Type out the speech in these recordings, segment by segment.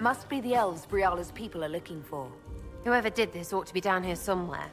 Must be the elves Briala's people are looking for. Whoever did this ought to be down here somewhere.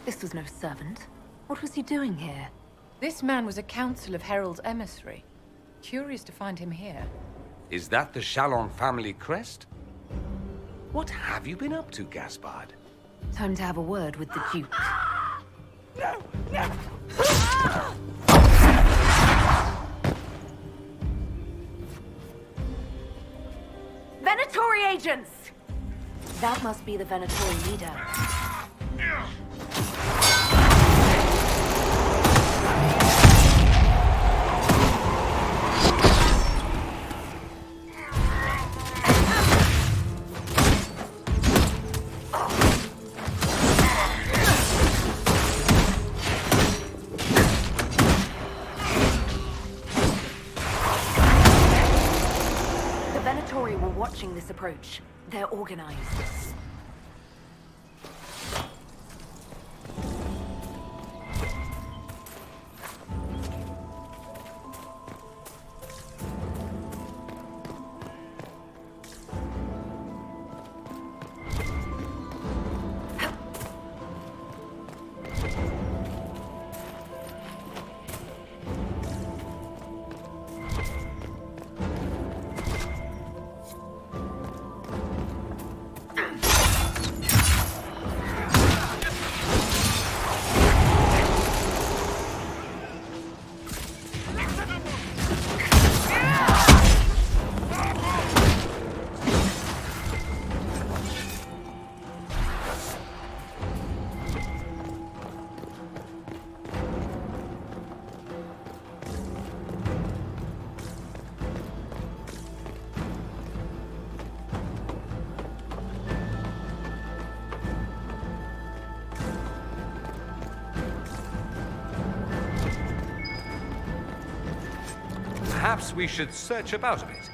This was no servant. What was he doing here? This man was a council of Herald's emissary. Curious to find him here. Is that the Chalon family crest? What have you been up to, Gaspard? Time to have a word with the Duke. No! No! Venatori agents! That must be the Venatori leader. Watching this approach. They're organized. Perhaps we should search about a bit.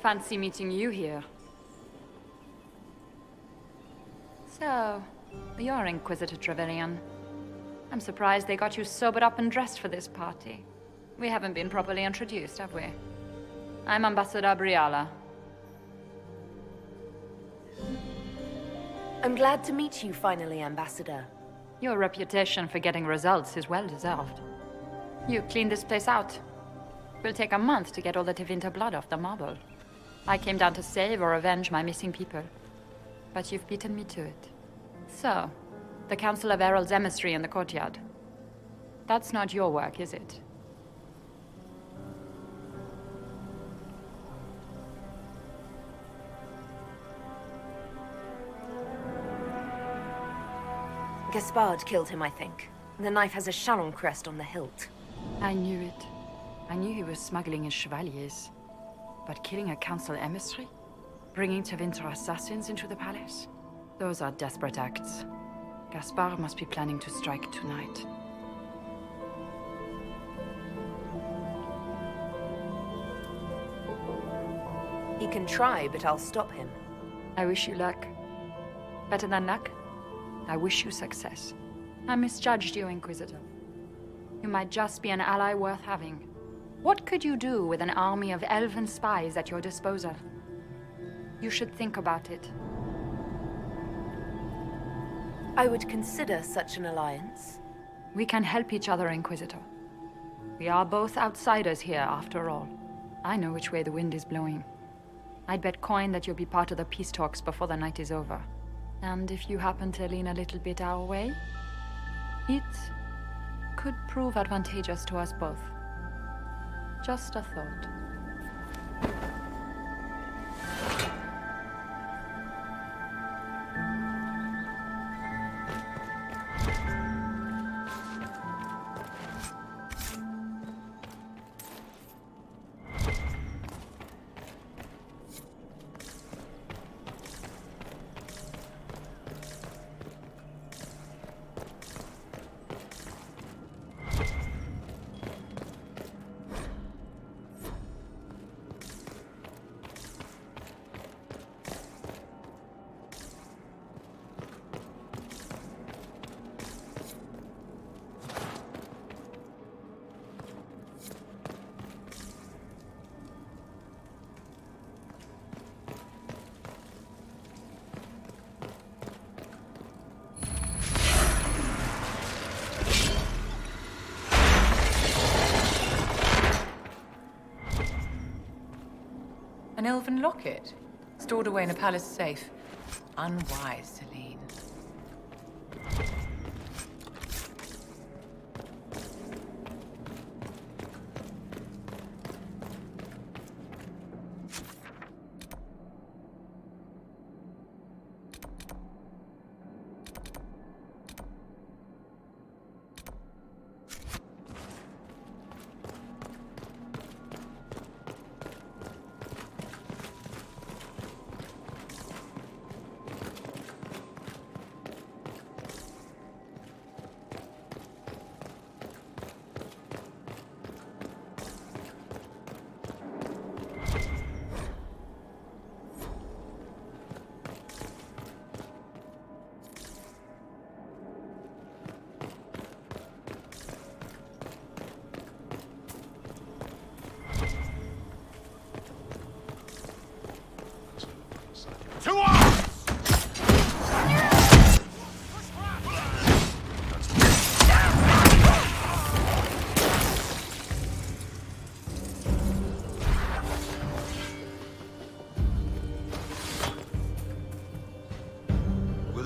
fancy meeting you here. So, you're Inquisitor Trevelyan. I'm surprised they got you sobered up and dressed for this party. We haven't been properly introduced, have we? I'm Ambassador Briala. I'm glad to meet you finally, Ambassador. Your reputation for getting results is well deserved. You cleaned this place out. Will take a month to get all the Tevinter blood off the marble. I came down to save or avenge my missing people. But you've beaten me to it. So, the Council of Herald's emissary in the courtyard. That's not your work, is it? Gaspard killed him, I think. The knife has a Chalon crest on the hilt. I knew it. I knew he was smuggling his chevaliers. But killing a council emissary? Bringing Tevinter assassins into the palace? Those are desperate acts. Gaspard must be planning to strike tonight. He can try, but I'll stop him. I wish you luck. Better than luck, I wish you success. I misjudged you, Inquisitor. You might just be an ally worth having. What could you do with an army of elven spies at your disposal? You should think about it. I would consider such an alliance. We can help each other, Inquisitor. We are both outsiders here, after all. I know which way the wind is blowing. I'd bet coin that you'll be part of the peace talks before the night is over. And if you happen to lean a little bit our way, it could prove advantageous to us both. Just a thought. An elven locket, stored away in a palace safe. Unwise, Celine.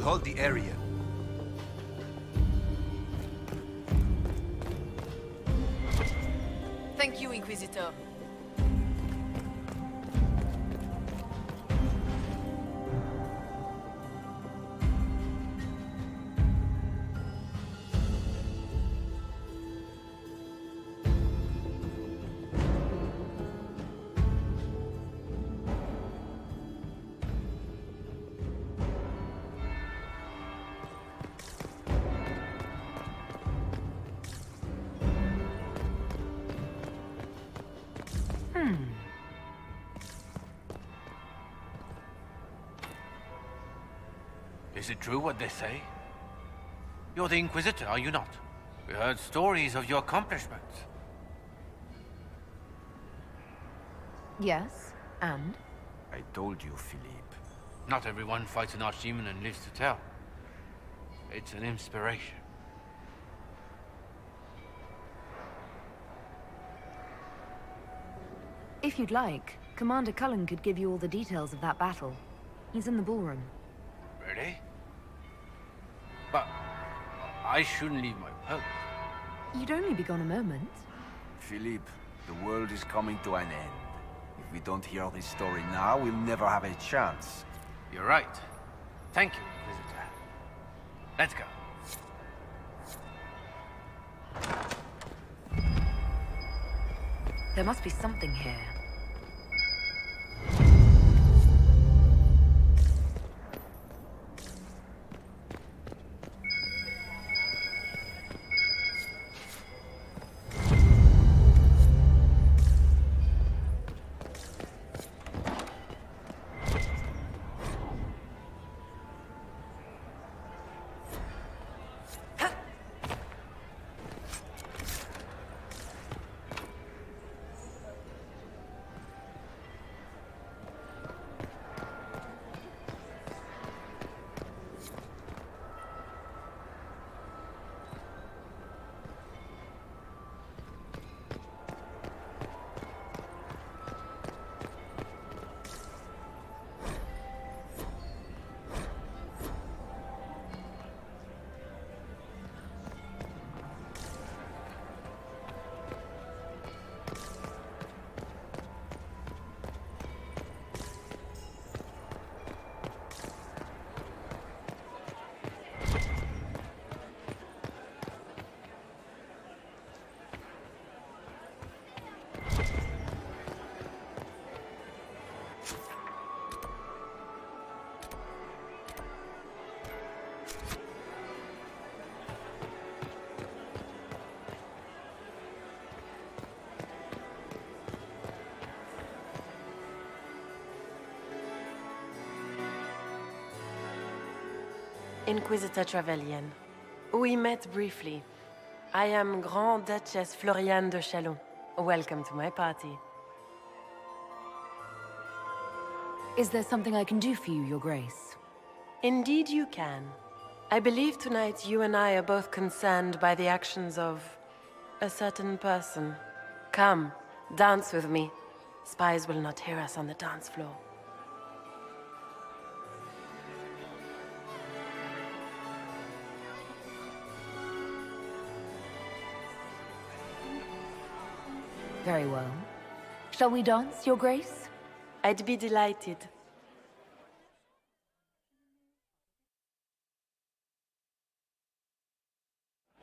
Hold the area. Thank you, Inquisitor. Is it true what they say? You're the Inquisitor, are you not? We heard stories of your accomplishments. Yes, and? I told you, Philippe. Not everyone fights an archdemon and lives to tell. It's an inspiration. If you'd like, Commander Cullen could give you all the details of that battle. He's in the ballroom. Really? But I shouldn't leave my post. You'd only be gone a moment. Philippe, the world is coming to an end. If we don't hear this story now, we'll never have a chance. You're right. Thank you, Inquisitor. Let's go. There must be something here. Inquisitor Trevelyan. We met briefly. I am Grand Duchess Floriane de Chalon. Welcome to my party. Is there something I can do for you, Your Grace? Indeed you can. I believe tonight you and I are both concerned by the actions of a certain person. Come, dance with me. Spies will not hear us on the dance floor. Very well. Shall we dance, Your Grace? I'd be delighted.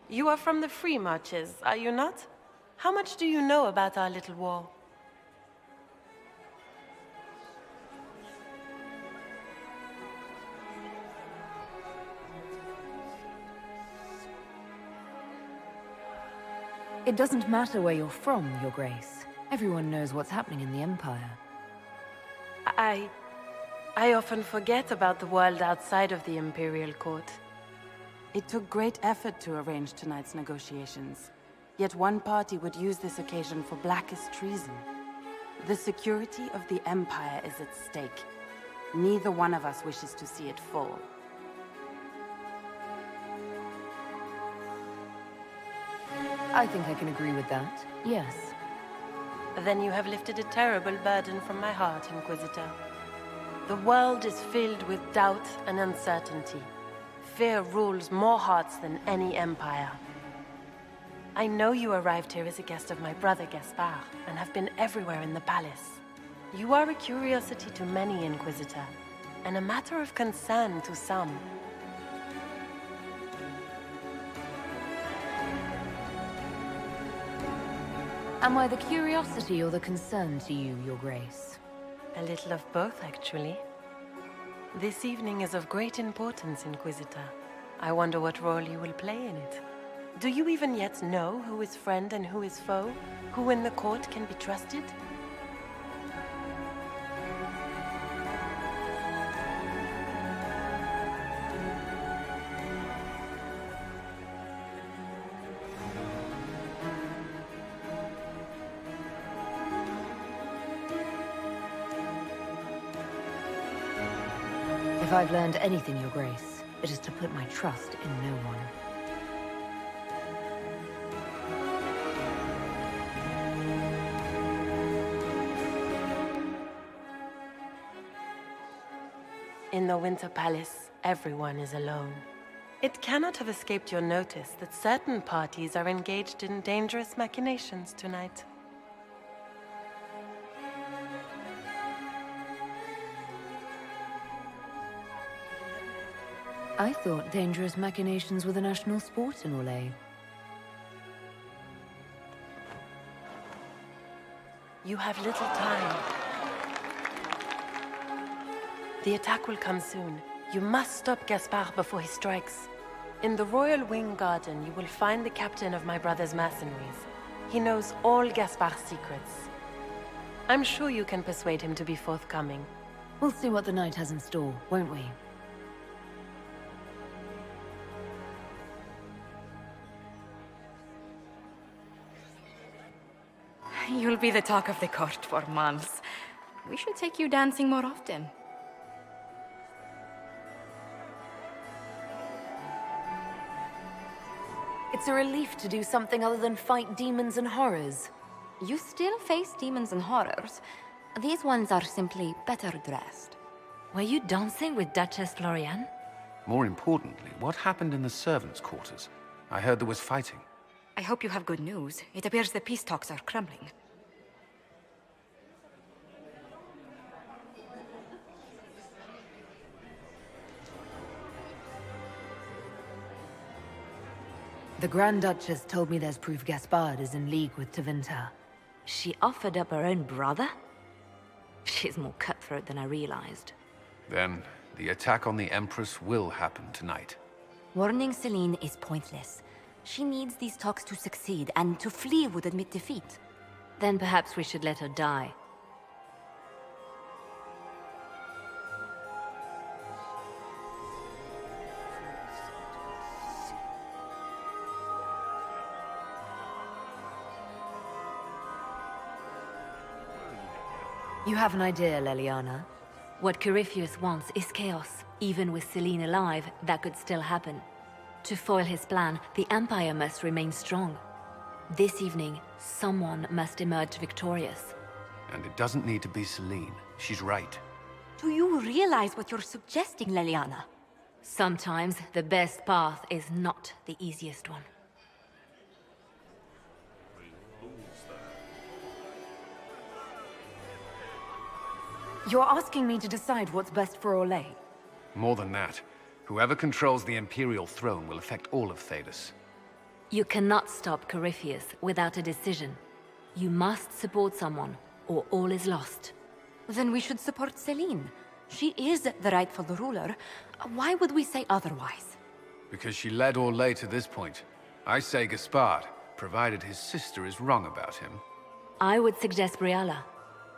You are from the Free Marches, are you not? How much do you know about our little war? It doesn't matter where you're from, Your Grace. Everyone knows what's happening in the Empire. I often forget about the world outside of the Imperial Court. It took great effort to arrange tonight's negotiations. Yet one party would use this occasion for blackest treason. The security of the Empire is at stake. Neither one of us wishes to see it fall. I think I can agree with that, yes. Then you have lifted a terrible burden from my heart, Inquisitor. The world is filled with doubt and uncertainty. Fear rules more hearts than any empire. I know you arrived here as a guest of my brother Gaspard, and have been everywhere in the palace. You are a curiosity to many, Inquisitor, and a matter of concern to some. Am I the curiosity or the concern to you, Your Grace? A little of both, actually. This evening is of great importance, Inquisitor. I wonder what role you will play in it. Do you even yet know who is friend and who is foe? Who in the court can be trusted? If I've learned anything, Your Grace, it is to put my trust in no one. In the Winter Palace, everyone is alone. It cannot have escaped your notice that certain parties are engaged in dangerous machinations tonight. I thought dangerous machinations were the national sport in Orlais. You have little time. The attack will come soon. You must stop Gaspard before he strikes. In the Royal Wing Garden, you will find the captain of my brother's mercenaries. He knows all Gaspard's secrets. I'm sure you can persuade him to be forthcoming. We'll see what the night has in store, won't we? You'll be the talk of the court for months. We should take you dancing more often. It's a relief to do something other than fight demons and horrors. You still face demons and horrors. These ones are simply better dressed. Were you dancing with Duchess Florian? More importantly, what happened in the servants' quarters? I heard there was fighting. I hope you have good news. It appears the peace talks are crumbling. The Grand Duchess told me there's proof Gaspard is in league with Tevinter. She offered up her own brother? She's more cutthroat than I realized. Then, the attack on the Empress will happen tonight. Warning Celine is pointless. She needs these talks to succeed, and to flee would admit defeat. Then perhaps we should let her die. You have an idea, Leliana? What Corypheus wants is chaos. Even with Celine alive, that could still happen. To foil his plan, the Empire must remain strong. This evening, someone must emerge victorious. And it doesn't need to be Celine. She's right. Do you realize what you're suggesting, Leliana? Sometimes the best path is not the easiest one. You're asking me to decide what's best for Orlais? More than that, whoever controls the Imperial throne will affect all of Thedas. You cannot stop Corypheus without a decision. You must support someone, or all is lost. Then we should support Celine. She is the rightful ruler. Why would we say otherwise? Because she led Orlais to this point. I say Gaspard, provided his sister is wrong about him. I would suggest Briala.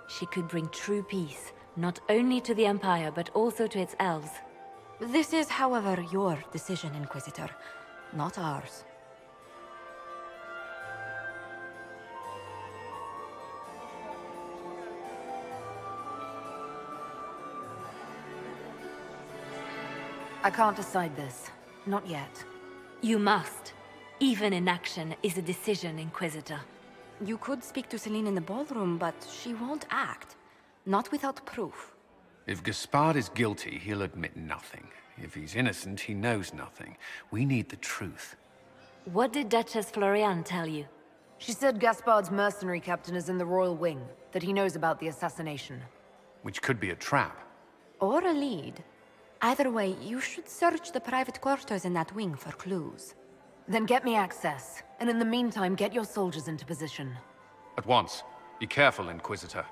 She could bring true peace, not only to the Empire, but also to its elves. This is, however, your decision, Inquisitor, not ours. I can't decide this. Not yet. You must. Even inaction is a decision, Inquisitor. You could speak to Celine in the ballroom, but she won't act. Not without proof. If Gaspard is guilty, he'll admit nothing. If he's innocent, he knows nothing. We need the truth. What did Duchess Florian tell you? She said Gaspard's mercenary captain is in the Royal Wing, that he knows about the assassination. Which could be a trap. Or a lead. Either way, you should search the private quarters in that wing for clues. Then get me access, and in the meantime, get your soldiers into position. At once. Be careful, Inquisitor.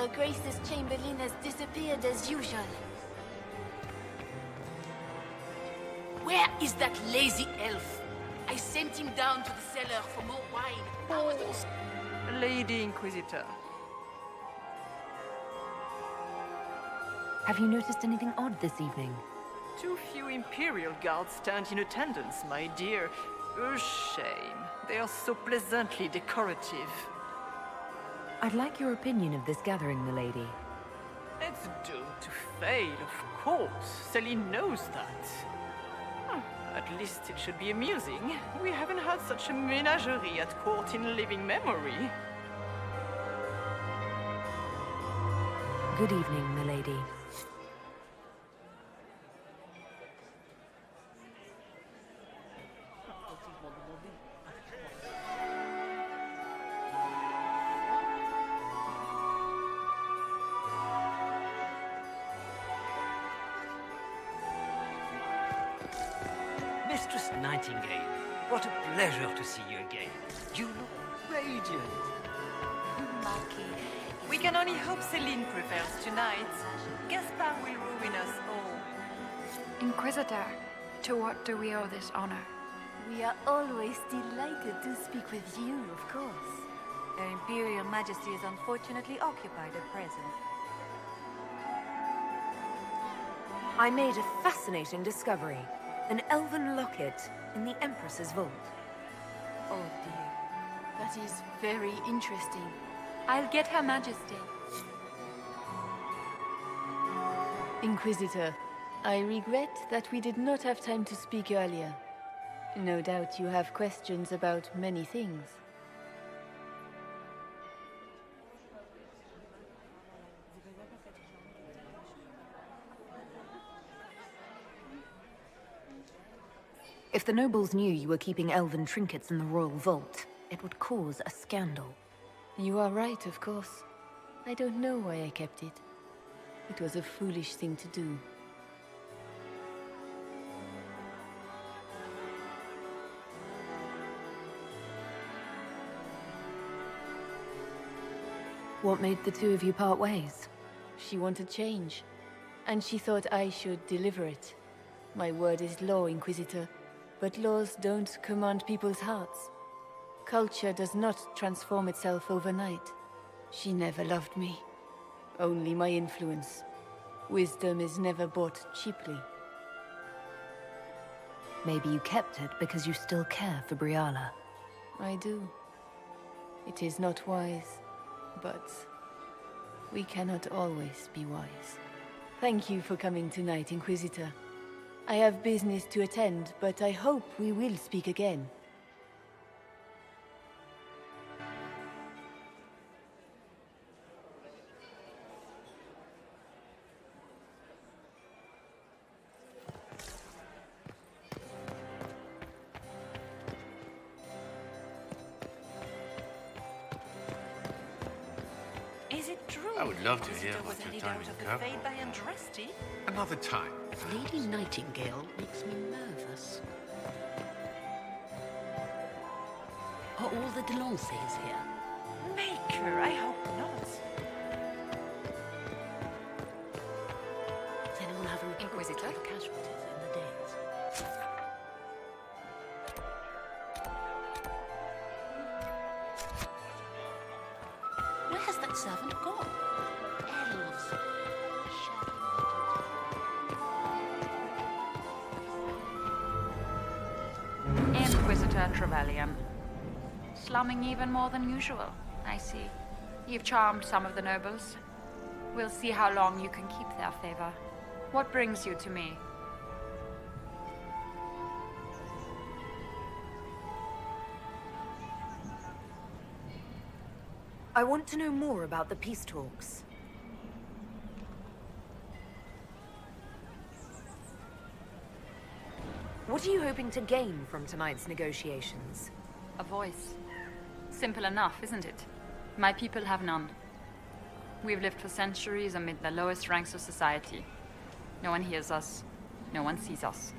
The Grace's Chamberlain has disappeared as usual. Where is that lazy elf? I sent him down to the cellar for more wine. Lady Inquisitor. Have you noticed anything odd this evening? Too few Imperial guards stand in attendance, my dear. A shame. They are so pleasantly decorative. I'd like your opinion of this gathering, milady. It's doomed to fail, of course. Celine knows that. At least it should be amusing. We haven't had such a menagerie at court in living memory. Good evening, milady. Mistress Nightingale, what a pleasure to see you again. You look radiant. We can only hope Celine prevails tonight. Gaspard will ruin us all. Inquisitor, to what do we owe this honor? We are always delighted to speak with you, of course. Her Imperial Majesty is unfortunately occupied at present. I made a fascinating discovery. An elven locket in the Empress's vault. Oh dear. That is very interesting. I'll get Her Majesty. Inquisitor, I regret that we did not have time to speak earlier. No doubt you have questions about many things. If the nobles knew you were keeping elven trinkets in the royal vault, it would cause a scandal. You are right, of course. I don't know why I kept it. It was a foolish thing to do. What made the two of you part ways? She wanted change, and she thought I should deliver it. My word is law, Inquisitor, but laws don't command people's hearts. Culture does not transform itself overnight. She never loved me, only my influence. Wisdom is never bought cheaply. Maybe you kept it because you still care for Briala. I do. It is not wise, but we cannot always be wise. Thank you for coming tonight, Inquisitor. I have business to attend, but I hope we will speak again. Is it true? I would love to hear about your time in Cup. Another time. Lady Nightingale makes me nervous. Are all the Delancés here? Maker, I hope not. Does anyone have a report Inquisitor? of casualties in the days? Where has that servant gone? Elves. Inquisitor Trevelyan. Slumming even more than usual, I see. You've charmed some of the nobles. We'll see how long you can keep their favor. What brings you to me? I want to know more about the peace talks. What are you hoping to gain from tonight's negotiations? A voice. Simple enough, isn't it? My people have none. We've lived for centuries amid the lowest ranks of society. No one hears us. No one sees us.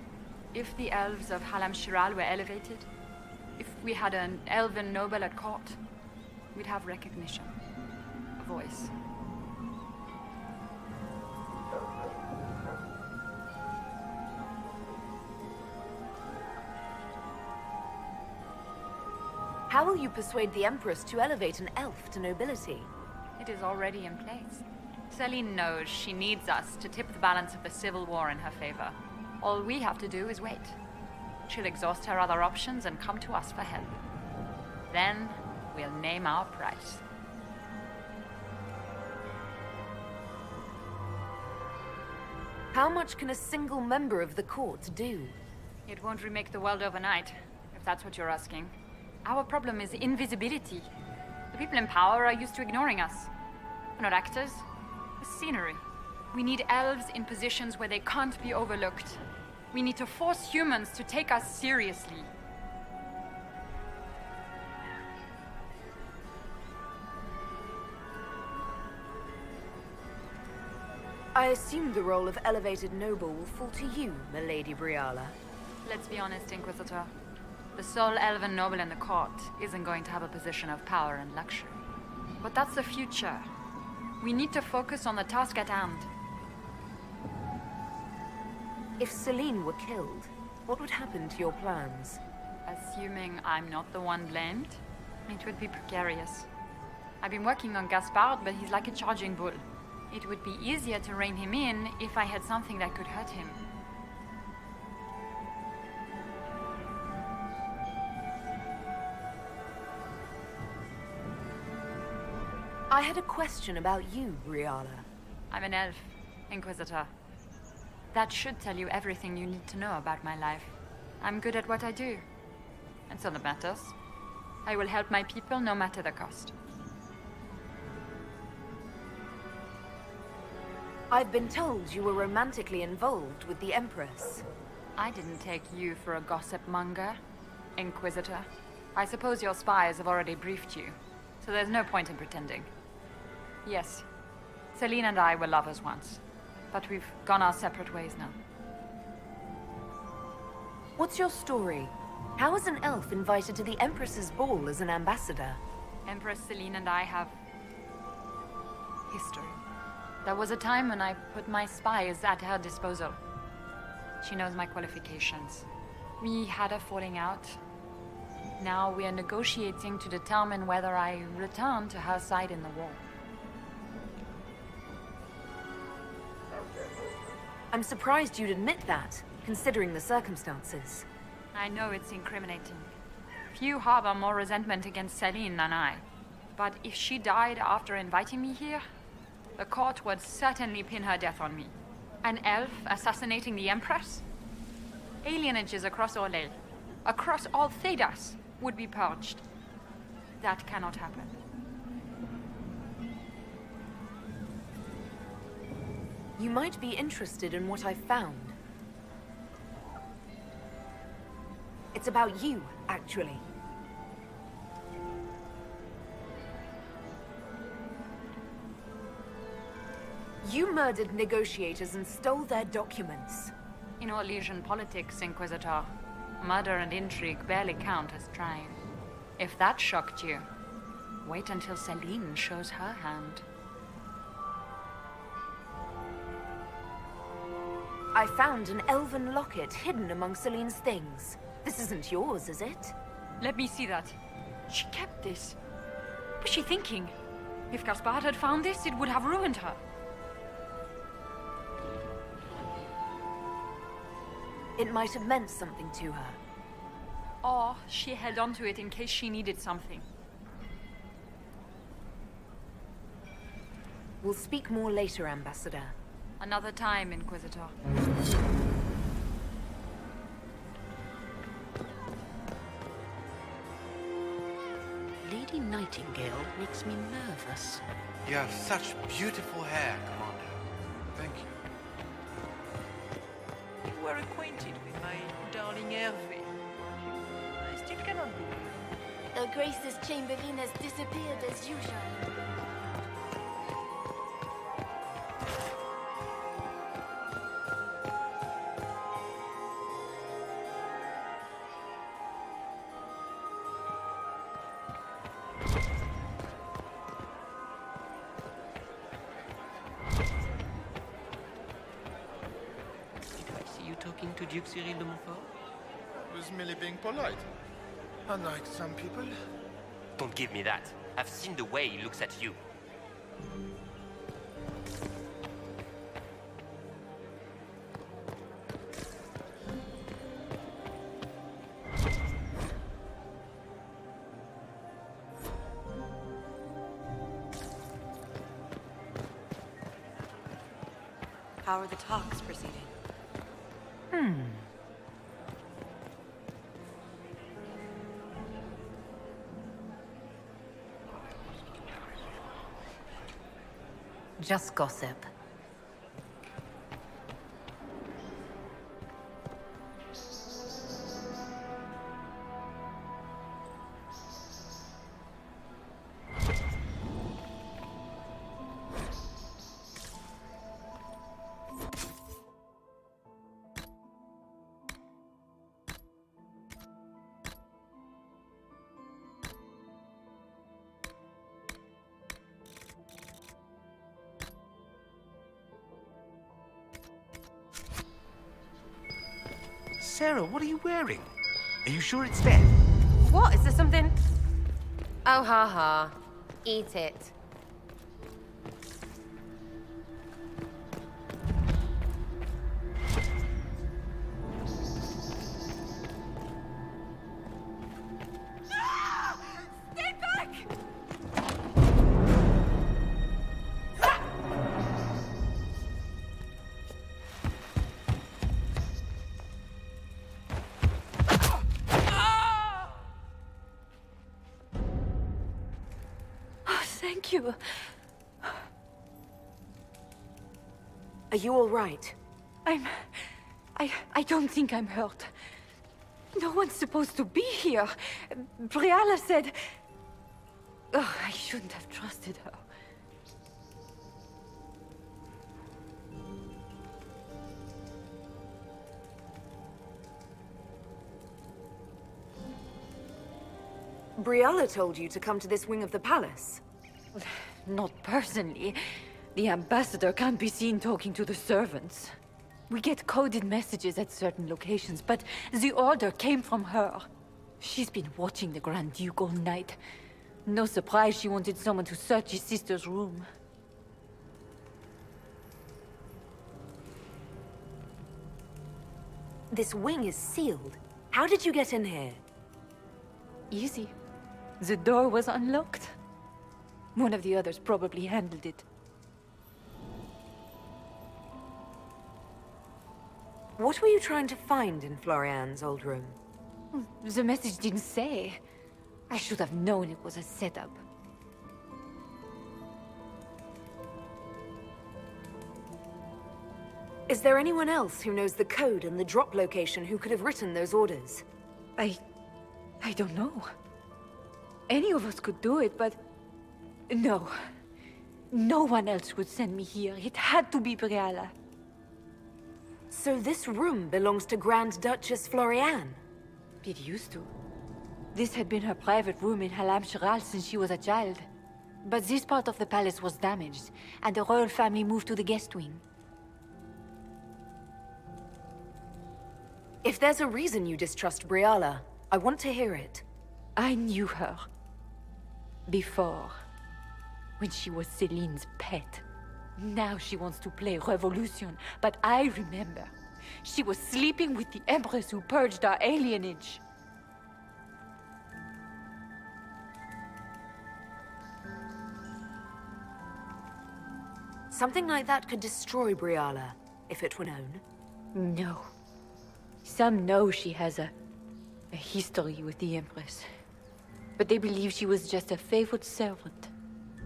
If the elves of Halam Shiral were elevated, if we had an elven noble at court, we'd have recognition. A voice. How will you persuade the Empress to elevate an elf to nobility? It is already in place. Celine knows she needs us to tip the balance of the civil war in her favor. All we have to do is wait. She'll exhaust her other options and come to us for help. Then, we'll name our price. How much can a single member of the court do? It won't remake the world overnight, if that's what you're asking. Our problem is invisibility. The people in power are used to ignoring us. We're not actors. We're scenery. We need elves in positions where they can't be overlooked. We need to force humans to take us seriously. I assume the role of elevated noble will fall to you, Milady Briala. Let's be honest, Inquisitor. The sole elven noble in the court isn't going to have a position of power and luxury. But that's the future. We need to focus on the task at hand. If Celine were killed, what would happen to your plans? Assuming I'm not the one blamed, it would be precarious. I've been working on Gaspard, but he's like a charging bull. It would be easier to rein him in if I had something that could hurt him. I had a question about you, Briala. I'm an elf, Inquisitor. That should tell you everything you need to know about my life. I'm good at what I do. And so that matters. I will help my people no matter the cost. I've been told you were romantically involved with the Empress. I didn't take you for a gossip monger, Inquisitor. I suppose your spies have already briefed you, so there's no point in pretending. Yes, Celine and I were lovers once, but we've gone our separate ways now. What's your story? How is an elf invited to the Empress's ball as an ambassador? Empress Celine and I have history. There was a time when I put my spies at her disposal. She knows my qualifications. We had a falling out. Now we are negotiating to determine whether I return to her side in the war. I'm surprised you'd admit that, considering the circumstances. I know it's incriminating. Few harbor more resentment against Celine than I. But if she died after inviting me here, the court would certainly pin her death on me. An elf assassinating the Empress? Alienages across Orlais, across all Thedas, would be purged. That cannot happen. You might be interested in what I found. It's about you, actually. You murdered negotiators and stole their documents. In Orlesian politics, Inquisitor, murder and intrigue barely count as trying. If that shocked you, wait until Celine shows her hand. I found an elven locket hidden among Celine's things. This isn't yours, is it? Let me see that. She kept this. What was she thinking? If Gaspard had found this, it would have ruined her. It might have meant something to her. Or she held onto it in case she needed something. We'll speak more later, Ambassador. Another time, Inquisitor. Lady Nightingale makes me nervous. You have such beautiful hair, Commander. Thank you. You were acquainted with my darling Hervé. I still cannot believe. Her Grace's Chamberlain has disappeared as usual. Did I see you talking to Duke Cyril de Montfort? I was merely being polite. Unlike some people. Don't give me that. I've seen the way he looks at you. How are the talks proceeding? Just gossip. Sarah, what are you wearing? Are you sure it's dead? What? Is there something? Oh, ha ha. Eat it. Stay back! Thank you. Are you all right? I don't think I'm hurt. No one's supposed to be here. Briala said... Oh, I shouldn't have trusted her. Briala told you to come to this wing of the palace. Not personally. The ambassador can't be seen talking to the servants. We get coded messages at certain locations, but the order came from her. She's been watching the Grand Duke all night. No surprise she wanted someone to search his sister's room. This wing is sealed. How did you get in here? Easy. The door was unlocked. One of the others probably handled it. What were you trying to find in Florian's old room? The message didn't say. I should have known it was a setup. Is there anyone else who knows the code and the drop location who could have written those orders? I don't know. Any of us could do it, but... No. No one else would send me here. It had to be Briala. So this room belongs to Grand Duchess Florian? It used to. This had been her private room in Halam Shiral since she was a child. But this part of the palace was damaged, and the royal family moved to the guest wing. If there's a reason you distrust Briala, I want to hear it. I knew her. Before. When she was Celine's pet. Now she wants to play Revolution, but I remember. She was sleeping with the Empress who purged our alienage. Something like that could destroy Briala, if it were known. No. Some know she has a history with the Empress. But they believe she was just a favored servant.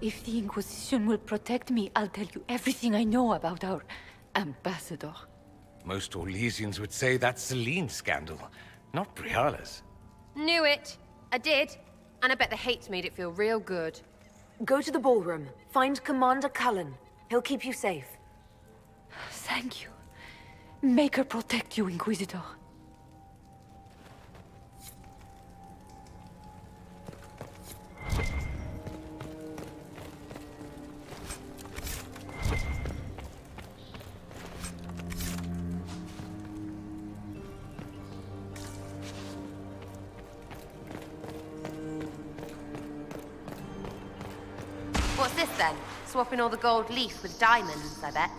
If the Inquisition will protect me, I'll tell you everything I know about our ambassador. Most Orlesians would say that's Celine's scandal, not Briala's. Knew it. I did. And I bet the hate's made it feel real good. Go to the ballroom. Find Commander Cullen. He'll keep you safe. Thank you. Make her protect you, Inquisitor. What's this then? Swapping all the gold leaf with diamonds, I bet.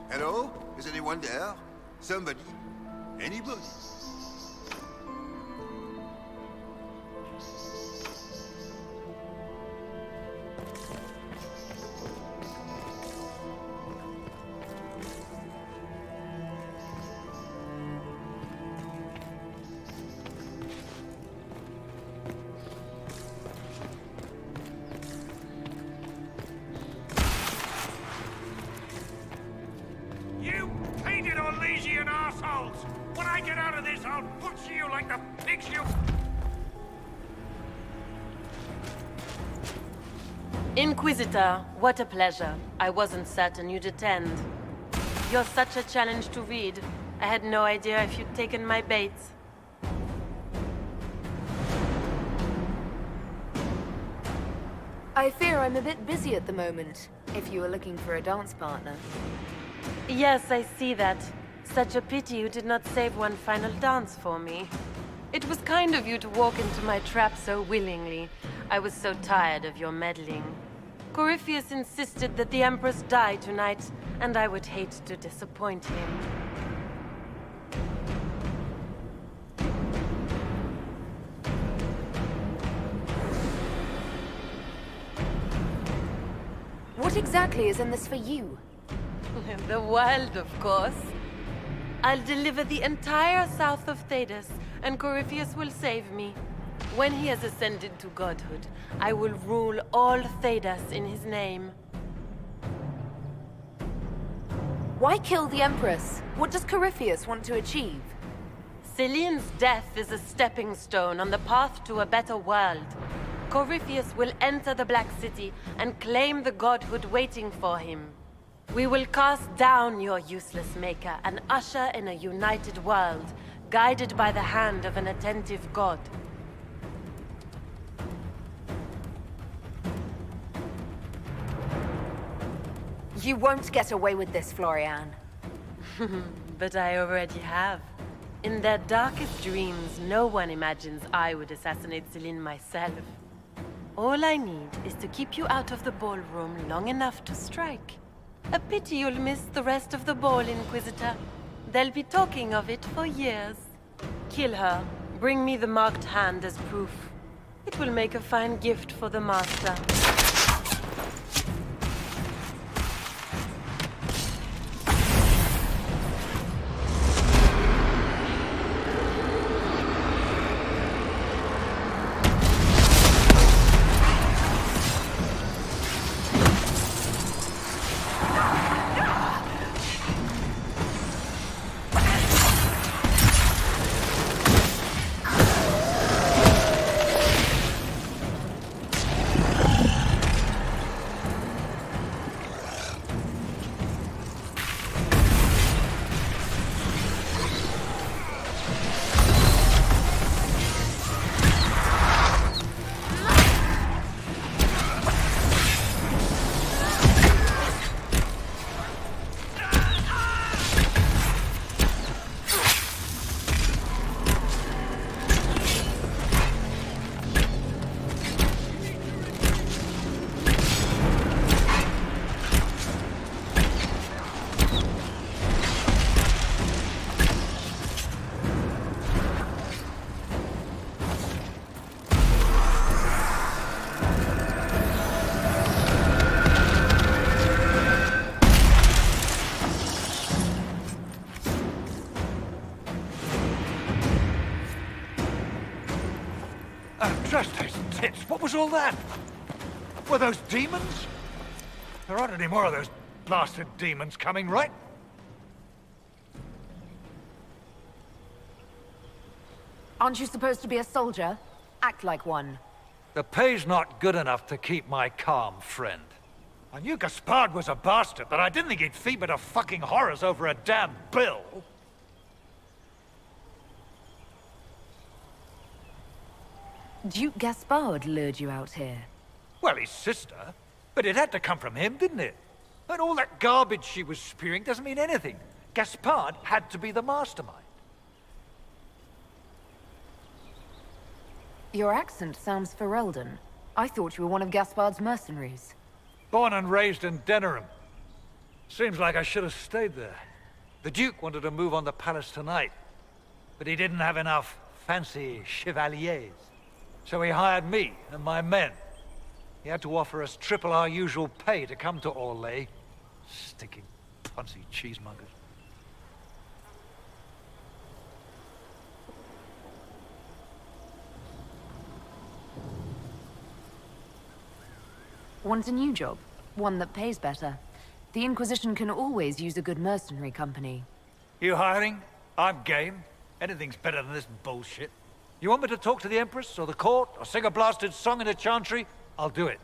Hello? Is anyone there? Somebody? Anybody? You painted Orlesian assholes! When I get out of this, I'll butcher you like the pigs you... Inquisitor, what a pleasure. I wasn't certain you'd attend. You're such a challenge to read. I had no idea if you'd taken my bait. I fear I'm a bit busy at the moment, if you were looking for a dance partner. Yes, I see that. Such a pity you did not save one final dance for me. It was kind of you to walk into my trap so willingly. I was so tired of your meddling. Corypheus insisted that the Empress die tonight, and I would hate to disappoint him. What exactly is in this for you? The world, of course. I'll deliver the entire south of Thedas, and Corypheus will save me. When he has ascended to godhood, I will rule all Thedas in his name. Why kill the Empress? What does Corypheus want to achieve? Celine's death is a stepping stone on the path to a better world. Corypheus will enter the Black City and claim the godhood waiting for him. We will cast down your useless maker and usher in a united world, guided by the hand of an attentive god. You won't get away with this, Florian. But I already have. In their darkest dreams, no one imagines I would assassinate Celine myself. All I need is to keep you out of the ballroom long enough to strike. A pity you'll miss the rest of the ball, Inquisitor. They'll be talking of it for years. Kill her. Bring me the marked hand as proof. It will make a fine gift for the Master. Just his tits. What was all that? Were those demons? There aren't any more of those blasted demons coming, right? Aren't you supposed to be a soldier? Act like one. The pay's not good enough to keep my calm, friend. I knew Gaspard was a bastard, but I didn't think he'd feed me to fucking horrors over a damn bill. Duke Gaspard lured you out here. Well, his sister. But it had to come from him, didn't it? And all that garbage she was spewing doesn't mean anything. Gaspard had to be the mastermind. Your accent sounds Ferelden. I thought you were one of Gaspard's mercenaries. Born and raised in Denerim. Seems like I should have stayed there. The Duke wanted to move on the palace tonight, but he didn't have enough fancy chevaliers. So he hired me and my men. He had to offer us triple our usual pay to come to Orlais. Stinking punsy cheesemongers. Want a new job? One that pays better. The Inquisition can always use a good mercenary company. You hiring? I'm game. Anything's better than this bullshit. You want me to talk to the Empress, or the court, or sing a blasted song in a chantry? I'll do it.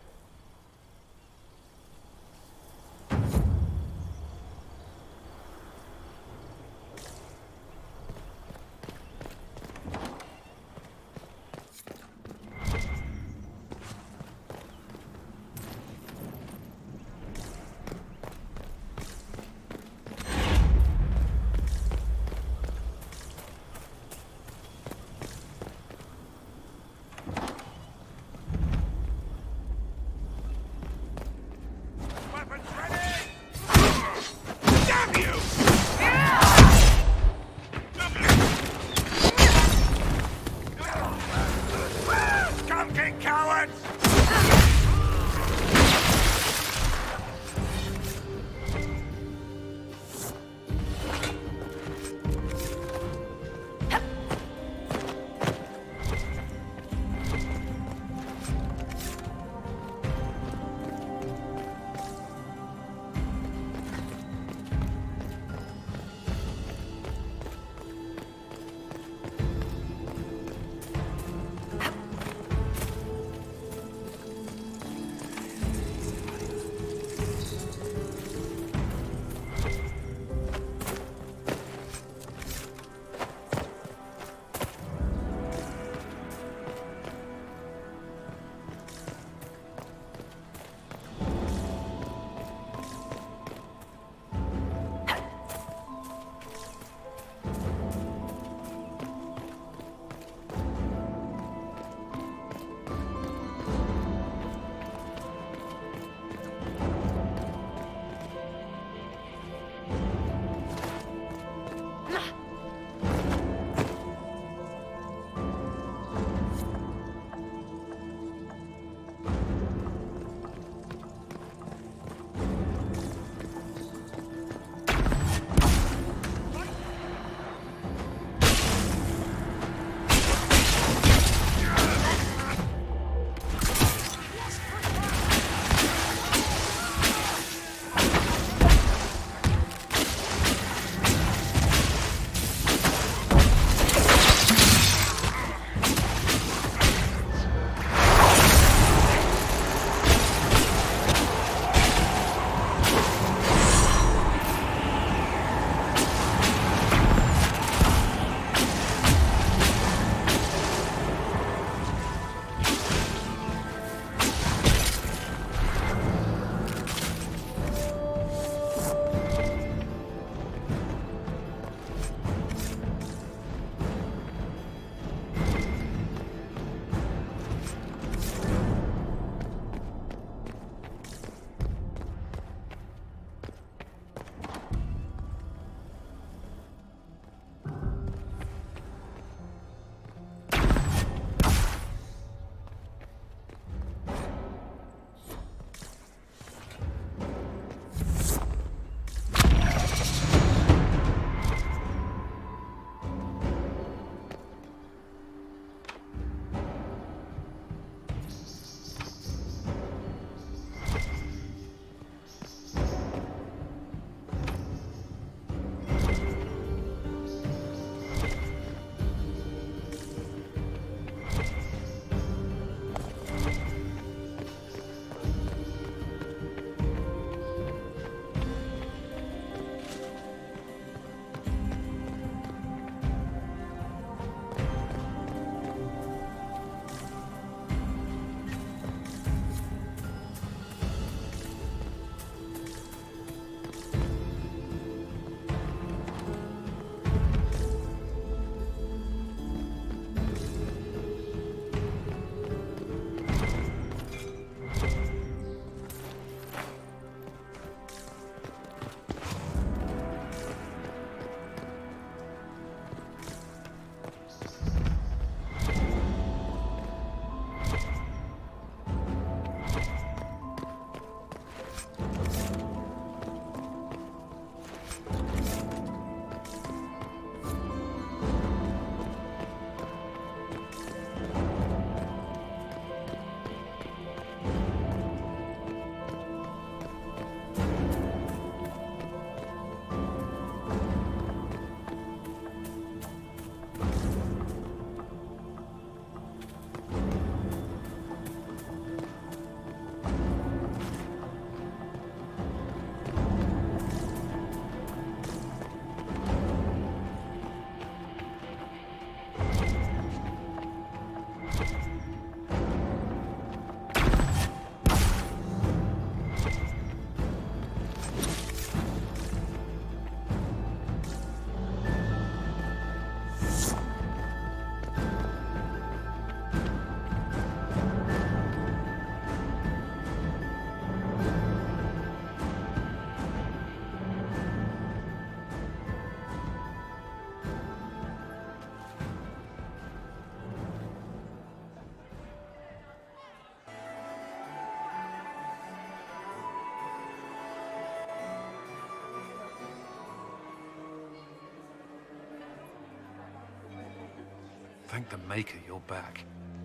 Thank the Maker you're back.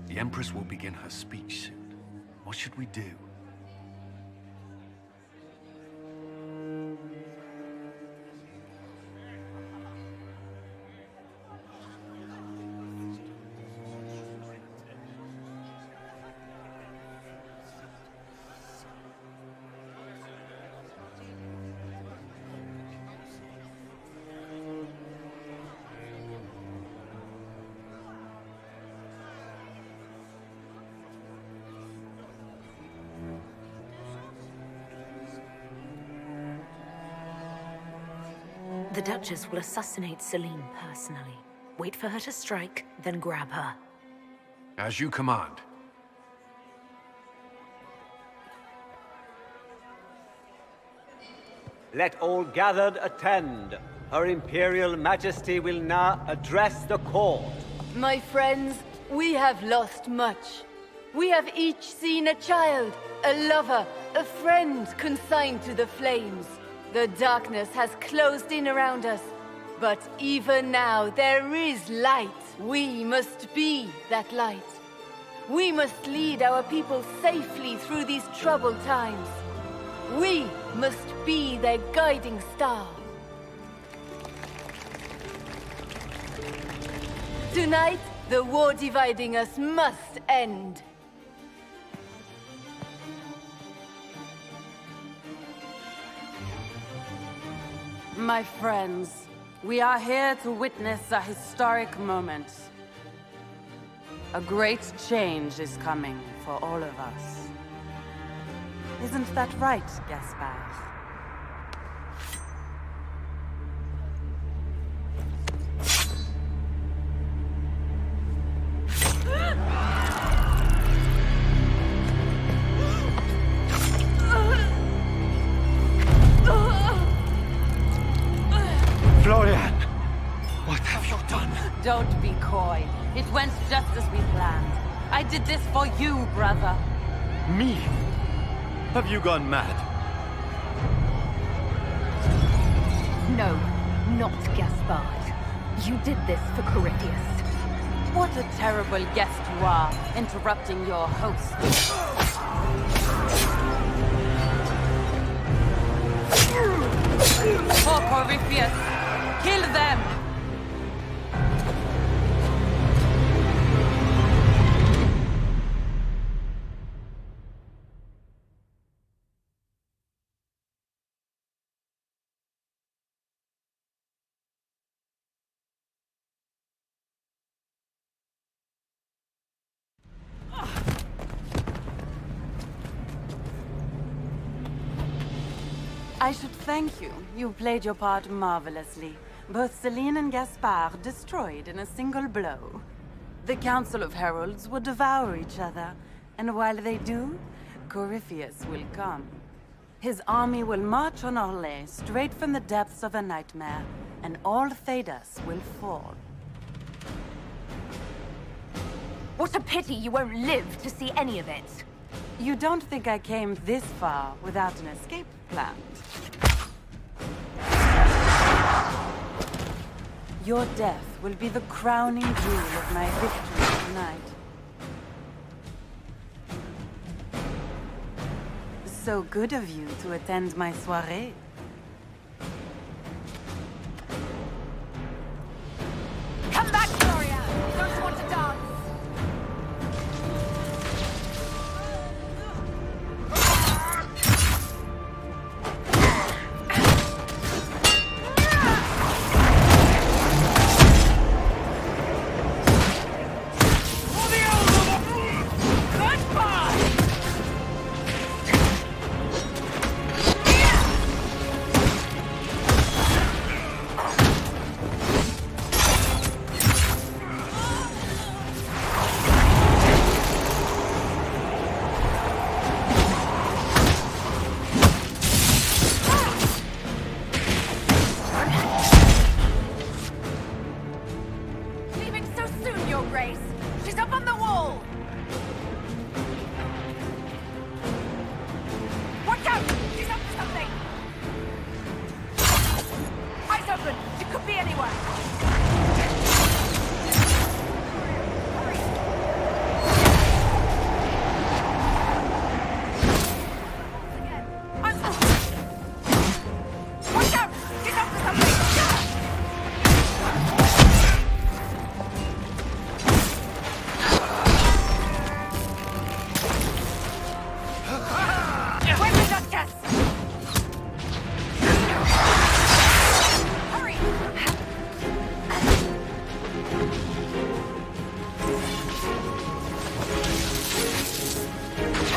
The Empress will begin her speech soon. What should we do? The Duchess will assassinate Celine personally. Wait for her to strike, then grab her. As you command. Let all gathered attend. Her Imperial Majesty will now address the court. My friends, we have lost much. We have each seen a child, a lover, a friend consigned to the flames. The darkness has closed in around us, but even now there is light. We must be that light. We must lead our people safely through these troubled times. We must be their guiding star. Tonight, the war dividing us must end. My friends, we are here to witness a historic moment. A great change is coming for all of us. Isn't that right, Gaspard? Florian! What have you done? Don't be coy. It went just as we planned. I did this for you, brother. Me? Have you gone mad? No, not Gaspard. You did this for Corypheus. What a terrible guest you are, interrupting your host. For Corypheus! Kill them! I should thank you. You played your part marvelously. Both Celine and Gaspard destroyed in a single blow. The Council of Heralds will devour each other, and while they do, Corypheus will come. His army will march on Orlais straight from the depths of a nightmare, and all Thedas will fall. What a pity you won't live to see any of it. You don't think I came this far without an escape plan? Your death will be the crowning jewel of my victory tonight. So good of you to attend my soirée. Come back, Gloria! Don't you want to dance?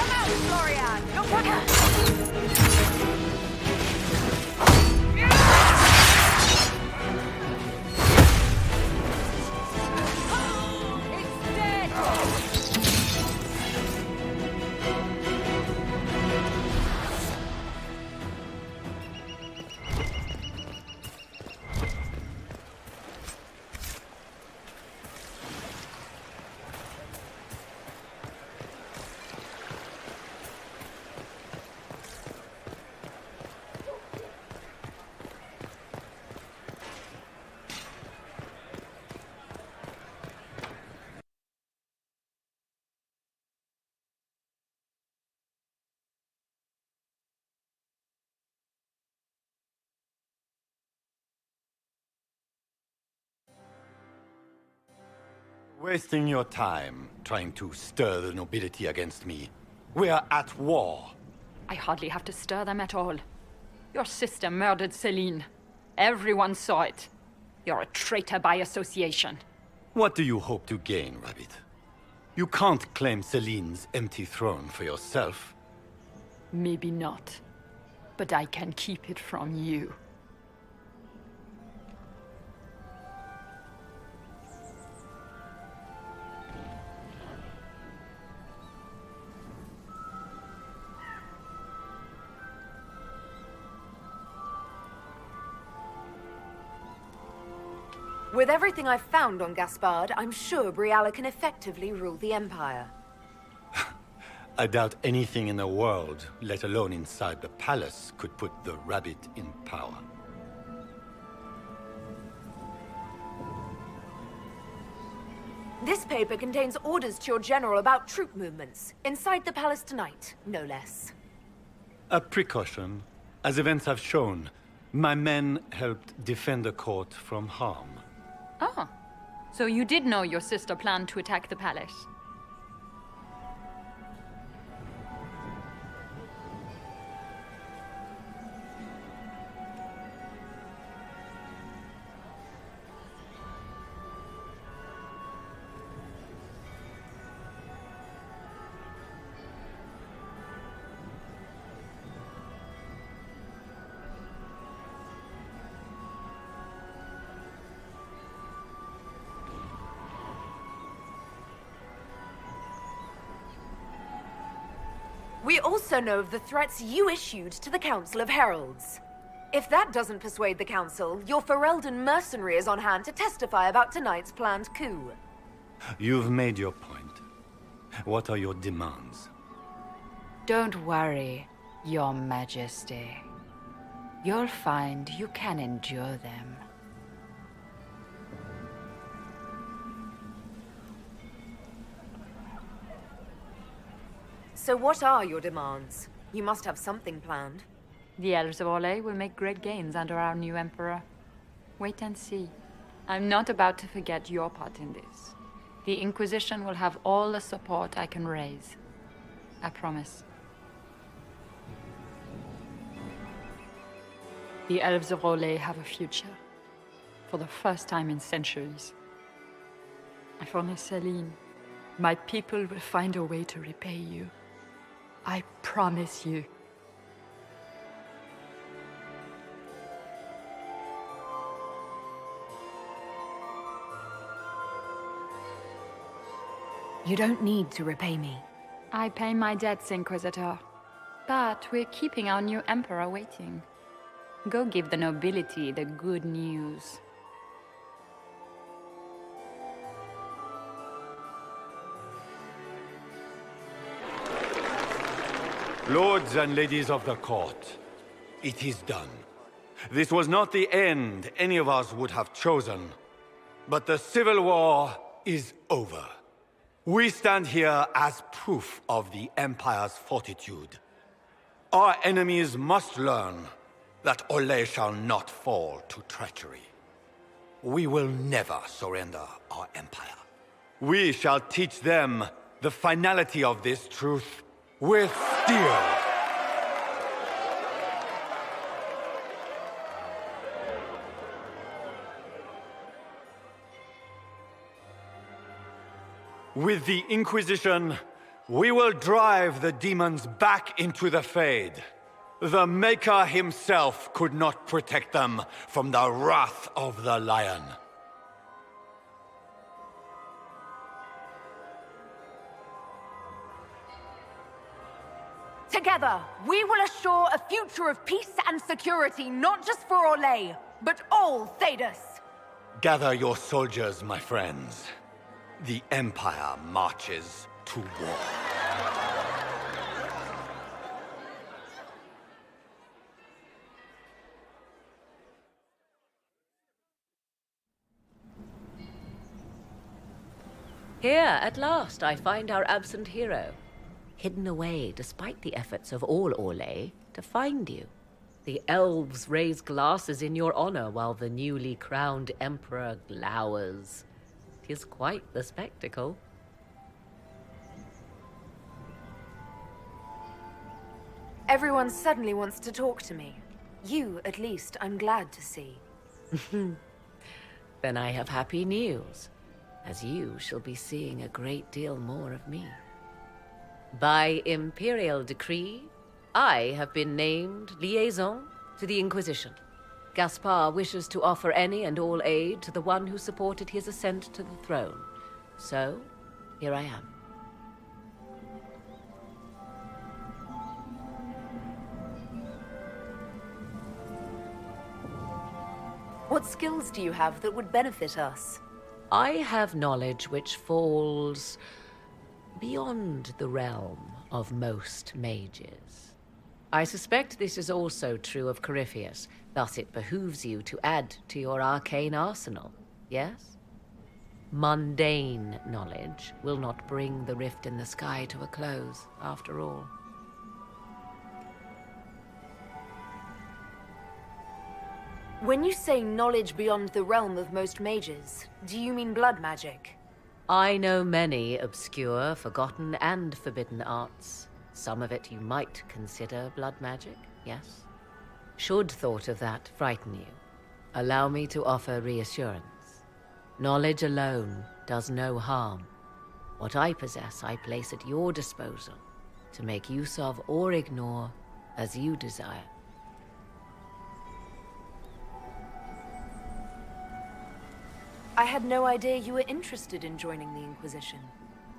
Come out, Florian! You're Wasting your time trying to stir the nobility against me. We are at war. I hardly have to stir them at all. Your sister murdered Celine. Everyone saw it. You're a traitor by association. What do you hope to gain, Rabbit? You can't claim Celine's empty throne for yourself. Maybe not. But I can keep it from you. With everything I've found on Gaspard, I'm sure Briala can effectively rule the Empire. I doubt anything in the world, let alone inside the palace, could put the Rabbit in power. This paper contains orders to your general about troop movements. Inside the palace tonight, no less. A precaution. As events have shown, my men helped defend the court from harm. Ah, so you did know your sister planned to attack the palace? We also know of the threats you issued to the Council of Heralds. If that doesn't persuade the Council, your Ferelden mercenary is on hand to testify about tonight's planned coup. You've made your point. What are your demands? Don't worry, Your Majesty. You'll find you can endure them. So what are your demands? You must have something planned. The Elves of Orlais will make great gains under our new Emperor. Wait and see. I'm not about to forget your part in this. The Inquisition will have all the support I can raise. I promise. The Elves of Orlais have a future. For the first time in centuries. And for Miss Celine, my people will find a way to repay you. I promise you. You don't need to repay me. I pay my debts, Inquisitor. But we're keeping our new Emperor waiting. Go give the nobility the good news. Lords and ladies of the court, it is done. This was not the end any of us would have chosen. But the civil war is over. We stand here as proof of the Empire's fortitude. Our enemies must learn that Orlais shall not fall to treachery. We will never surrender our empire. We shall teach them the finality of this truth with steel. With the Inquisition, We will drive the demons back into the Fade. The Maker himself could not protect them from the wrath of the Lion. Together, we will assure a future of peace and security, not just for Orlais, but all Thedas. Gather your soldiers, my friends. The Empire marches to war. Here, at last, I find our absent hero. Hidden away, despite the efforts of all Orlais, to find you. The elves raise glasses in your honor while the newly crowned emperor glowers. 'Tis quite the spectacle. Everyone suddenly wants to talk to me. You, at least, I'm glad to see. Then I have happy news, as you shall be seeing a great deal more of me. By imperial decree, I have been named liaison to the Inquisition. Gaspar wishes to offer any and all aid to the one who supported his ascent to the throne. So, here I am. What skills do you have that would benefit us? I have knowledge which falls beyond the realm of most mages. I suspect this is also true of Corypheus, thus it behooves you to add to your arcane arsenal, yes? Mundane knowledge will not bring the rift in the sky to a close, after all. When you say knowledge beyond the realm of most mages, do you mean blood magic? I know many obscure, forgotten, and forbidden arts. Some of it you might consider blood magic, yes? Should thought of that frighten you, allow me to offer reassurance. Knowledge alone does no harm. What I possess, I place at your disposal, to make use of or ignore as you desire. I had no idea you were interested in joining the Inquisition.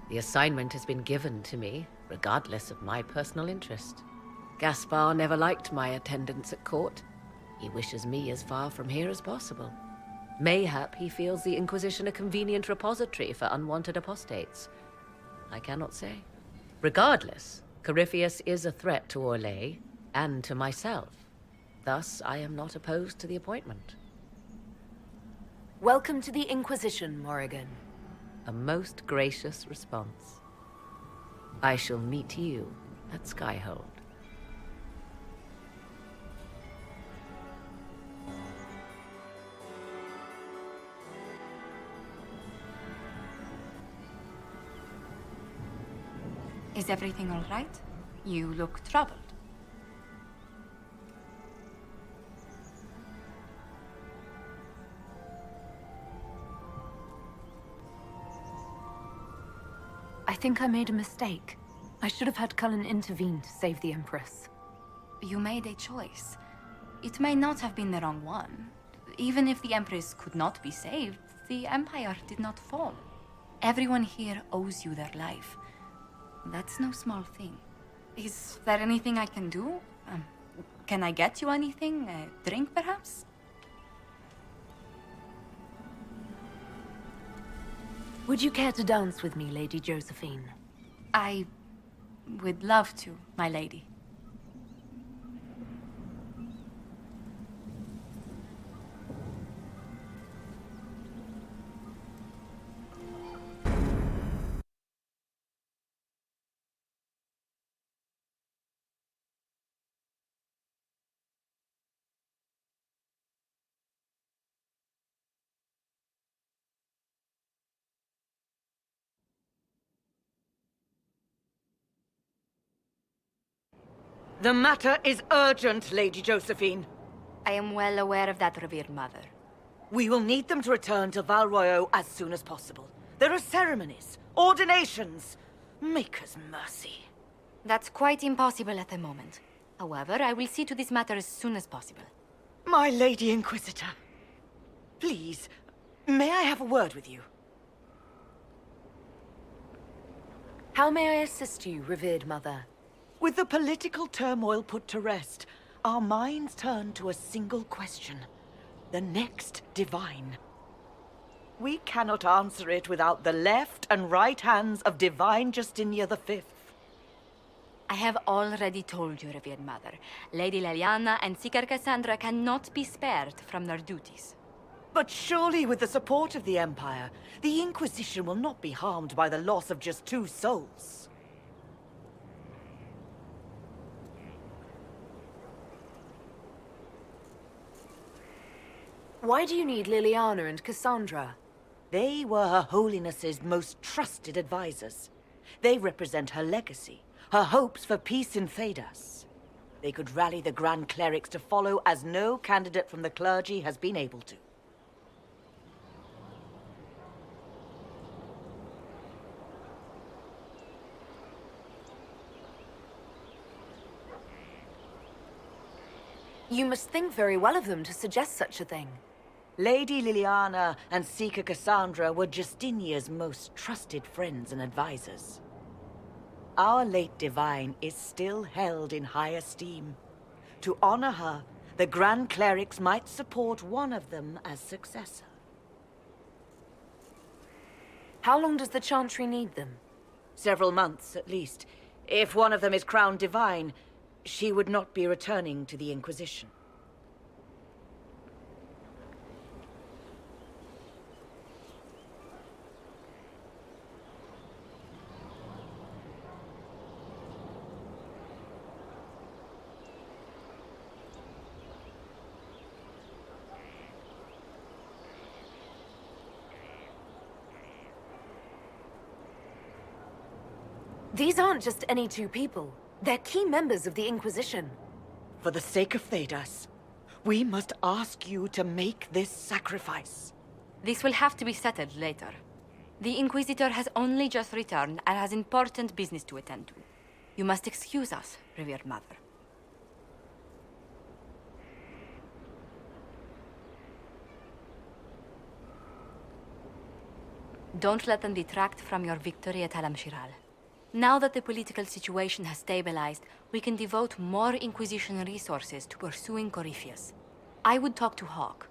The assignment has been given to me, regardless of my personal interest. Gaspar never liked my attendance at court. He wishes me as far from here as possible. Mayhap he feels the Inquisition a convenient repository for unwanted apostates. I cannot say. Regardless, Corypheus is a threat to Orlais, and to myself. Thus, I am not opposed to the appointment. Welcome to the Inquisition, Morrigan. A most gracious response. I shall meet you at Skyhold. Is everything all right? You look troubled. I think I made a mistake. I should have had Cullen intervene to save the Empress. You made a choice. It may not have been the wrong one. Even if the Empress could not be saved, the Empire did not fall. Everyone here owes you their life. That's no small thing. Is there anything I can do? Can I get you anything? A drink, perhaps? Would you care to dance with me, Lady Josephine? I would love to, my lady. The matter is urgent, Lady Josephine. I am well aware of that, revered mother. We will need them to return to Val Royeaux as soon as possible. There are ceremonies, ordinations. Maker's mercy. That's quite impossible at the moment. However, I will see to this matter as soon as possible. My Lady Inquisitor. Please, may I have a word with you? How may I assist you, revered mother? With the political turmoil put to rest, our minds turn to a single question. The next divine. We cannot answer it without the left and right hands of Divine Justinia V. I have already told you, revered mother. Lady Leliana and Seeker Cassandra cannot be spared from their duties. But surely with the support of the Empire, the Inquisition will not be harmed by the loss of just 2 souls. Why do you need Liliana and Cassandra? They were Her Holiness's most trusted advisors. They represent her legacy, her hopes for peace in Thedas. They could rally the Grand Clerics to follow as no candidate from the clergy has been able to. You must think very well of them to suggest such a thing. Lady Liliana and Seeker Cassandra were Justinia's most trusted friends and advisors. Our late divine is still held in high esteem. To honor her, the Grand Clerics might support one of them as successor. How long does the Chantry need them? Several months, at least. If one of them is crowned divine, she would not be returning to the Inquisition. These aren't just any 2 people. They're key members of the Inquisition. For the sake of Thedas, we must ask you to make this sacrifice. This will have to be settled later. The Inquisitor has only just returned and has important business to attend to. You must excuse us, revered mother. Don't let them detract from your victory at Alam Shiral. Now that the political situation has stabilized, we can devote more Inquisition resources to pursuing Corypheus. I would talk to Hawk.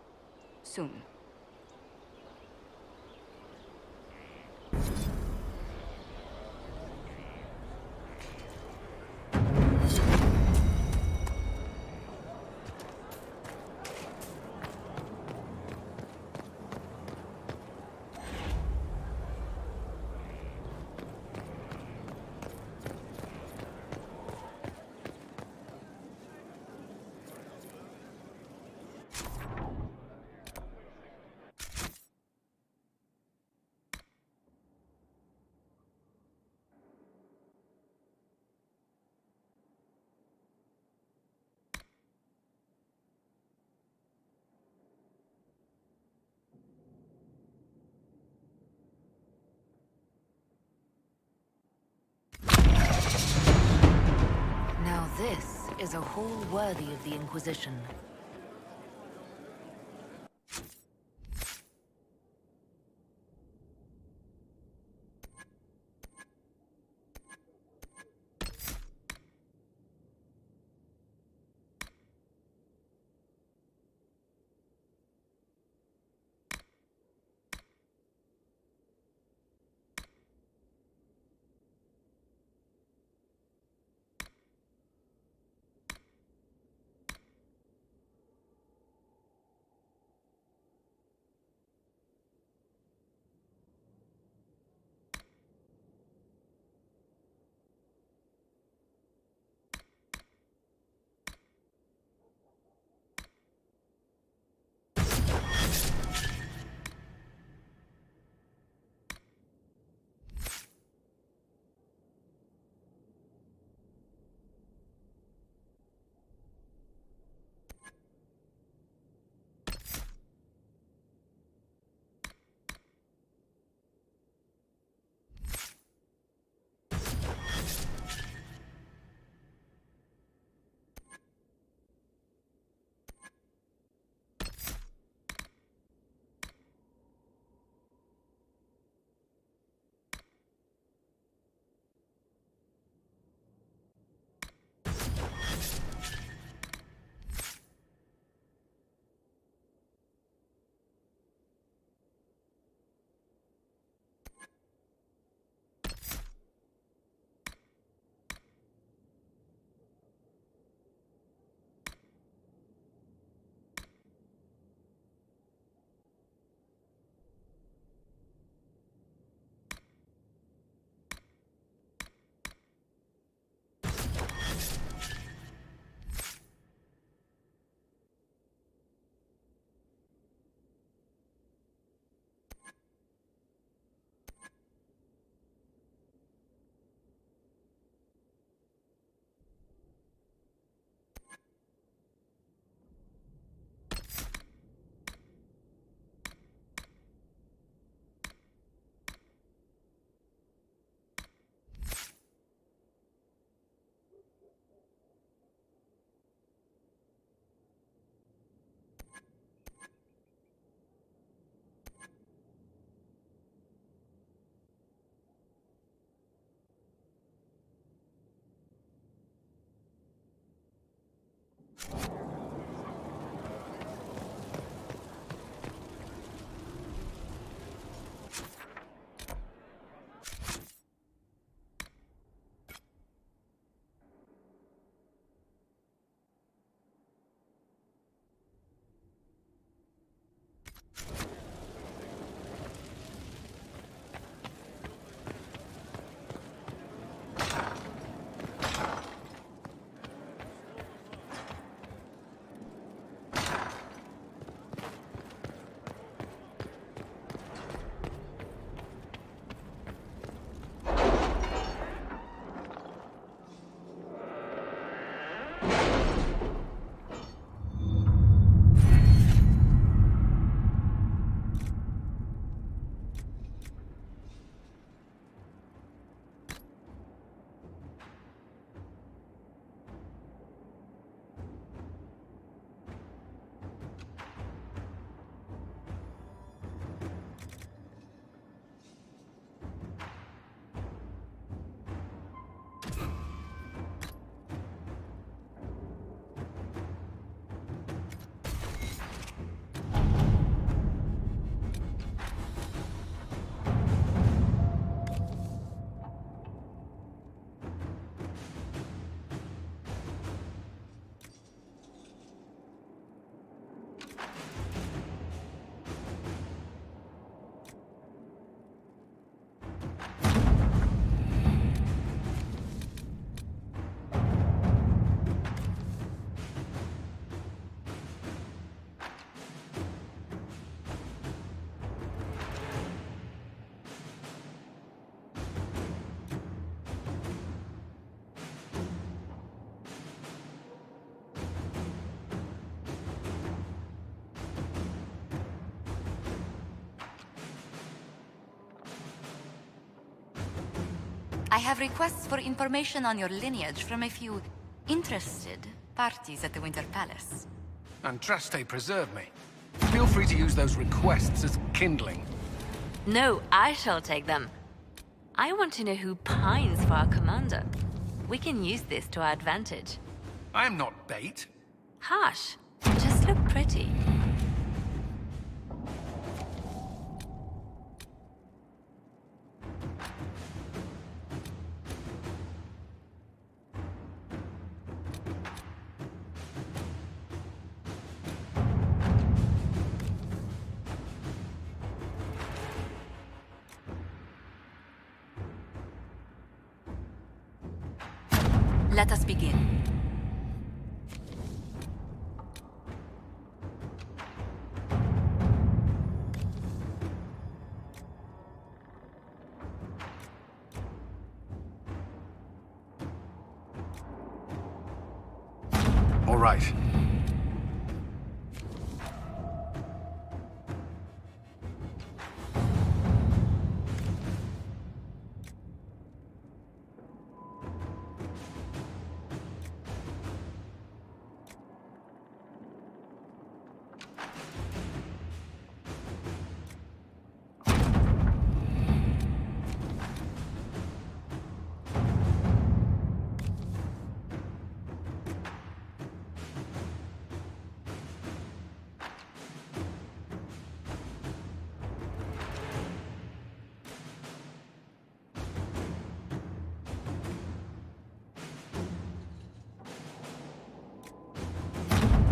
Soon. This is a hall worthy of the Inquisition. I have requests for information on your lineage from a few interested parties at the Winter Palace. Andraste preserve me. Feel free to use those requests as kindling. No, I shall take them. I want to know who pines for our commander. We can use this to our advantage. I'm not bait. Hush. Just look pretty. Let us begin. All right.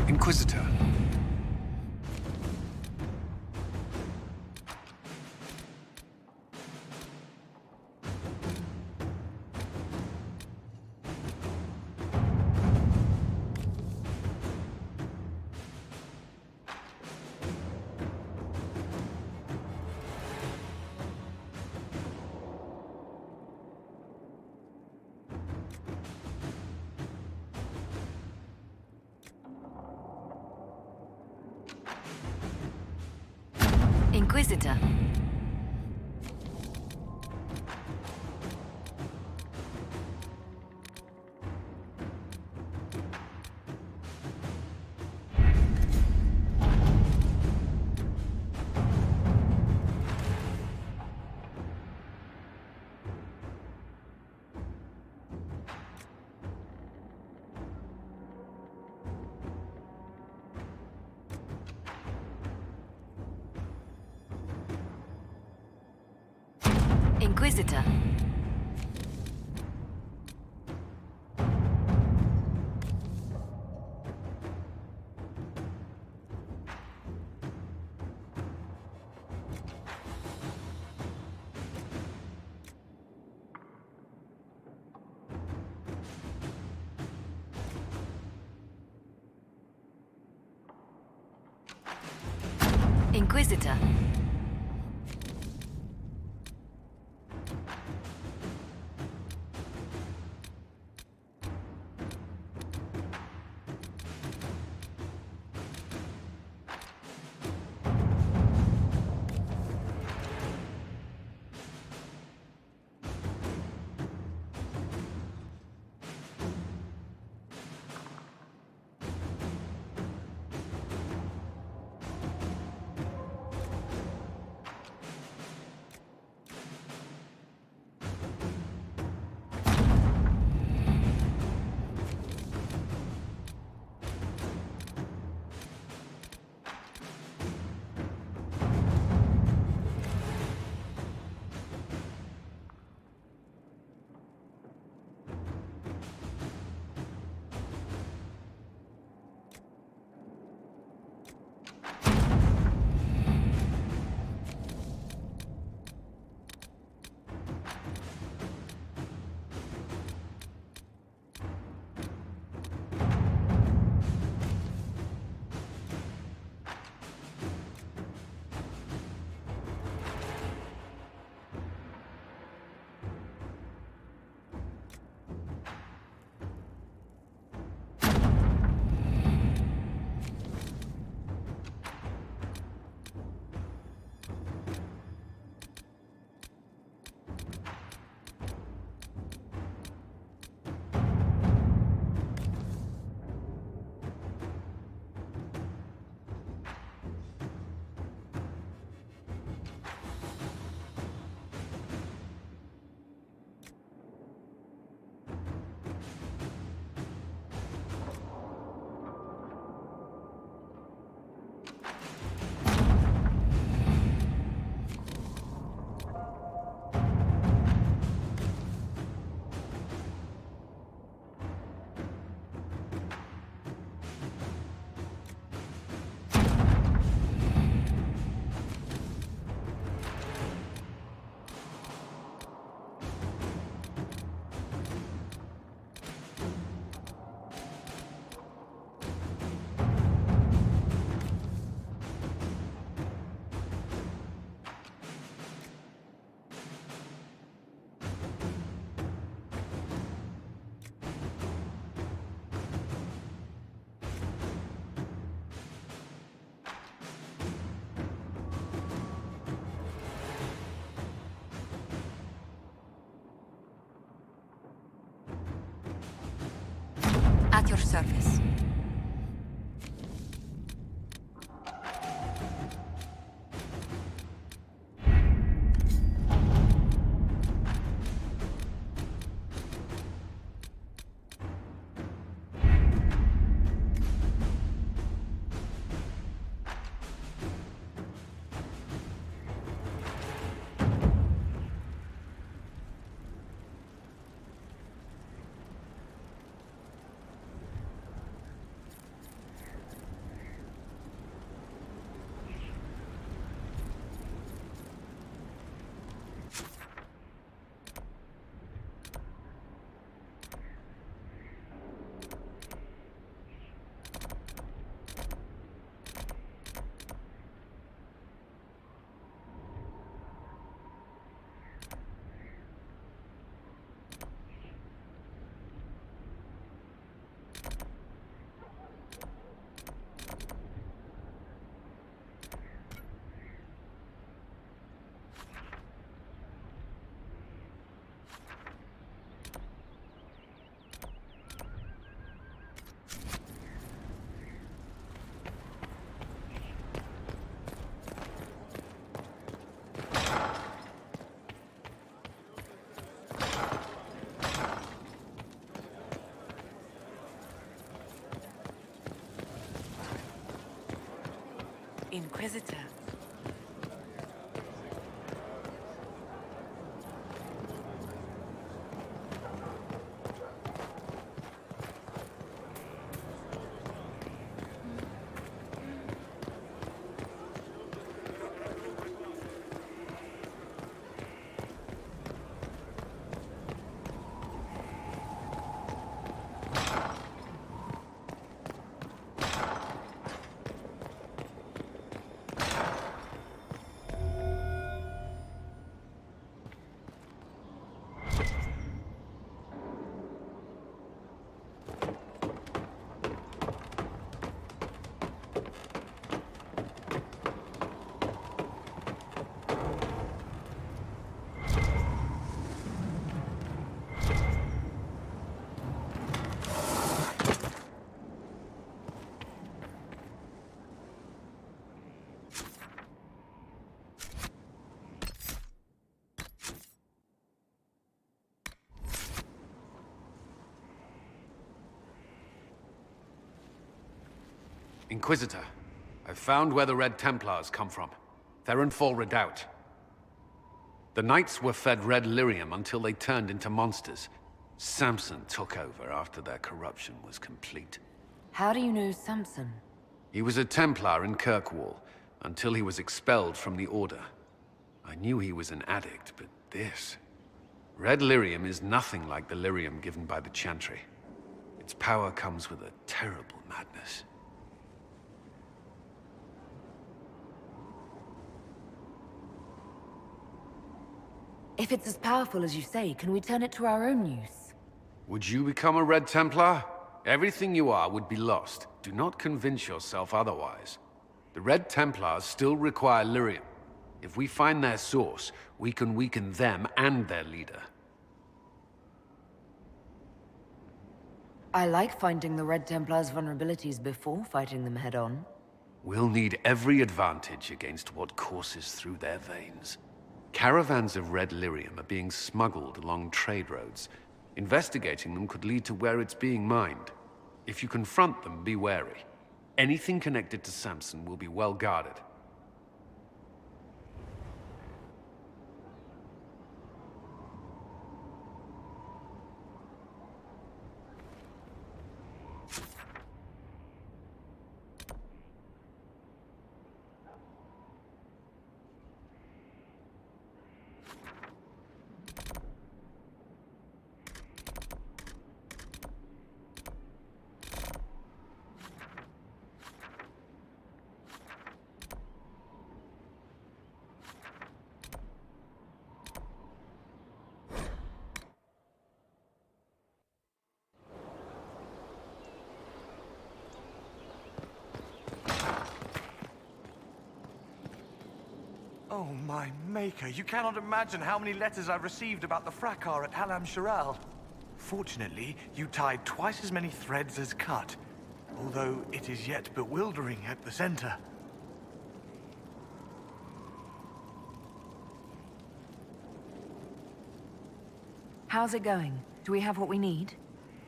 Inquisitor. Inquisitor. Inquisitor. Inquisitor. At your service. Inquisitor. Inquisitor, I've found where the Red Templars come from. Therenfall Redoubt. The Knights were fed red lyrium until they turned into monsters. Samson took over after their corruption was complete. How do you know Samson? He was a Templar in Kirkwall, until he was expelled from the Order. I knew he was an addict, but this... Red lyrium is nothing like the lyrium given by the Chantry. Its power comes with a terrible madness. If it's as powerful as you say, can we turn it to our own use? Would you become a Red Templar? Everything you are would be lost. Do not convince yourself otherwise. The Red Templars still require lyrium. If we find their source, we can weaken them and their leader. I like finding the Red Templars' vulnerabilities before fighting them head-on. We'll need every advantage against what courses through their veins. Caravans of red lyrium are being smuggled along trade roads. Investigating them could lead to where it's being mined. If you confront them, be wary. Anything connected to Samson will be well guarded. Oh, my maker, you cannot imagine how many letters I've received about the fracas at Halam Sharal. Fortunately, you tied twice as many threads as cut, although it is yet bewildering at the center. How's it going? Do we have what we need?